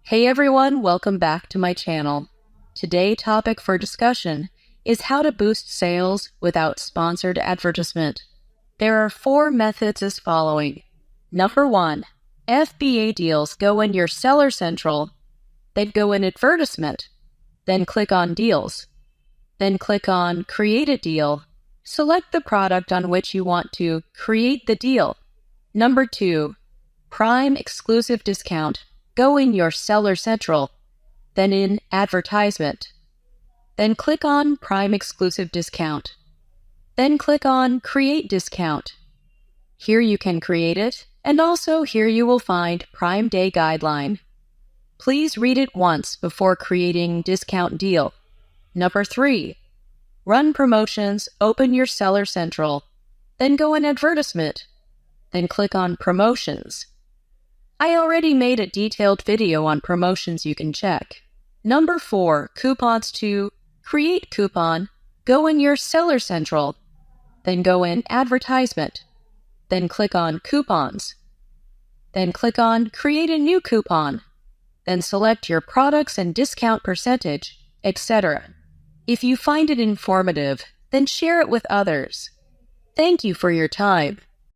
Hey everyone, welcome back to my channel. Today's topic for discussion is how to boost sales without sponsored advertisement. There are 4 methods as following. Number 1, FBA deals go in your Seller Central, then go in Advertisement, then click on Deals, then click on Create a Deal. Select the product on which you want to create the deal. Number 2, Prime Exclusive Discount. Go in your Seller Central, then in Advertisement. Then click on Prime Exclusive Discount. Then click on Create Discount. Here you can create it, and also here you will find Prime Day Guideline. Please read it once before creating discount deal. Number 3, run promotions, open your Seller Central, then go in Advertisement, then click on Promotions. I already made a detailed video on promotions you can check. Number 4, coupons to create coupon. Go in your Seller Central, then go in Advertisement, then click on Coupons, then click on Create a new coupon, then select your products and discount percentage, etc. If you find it informative, then share it with others. Thank you for your time.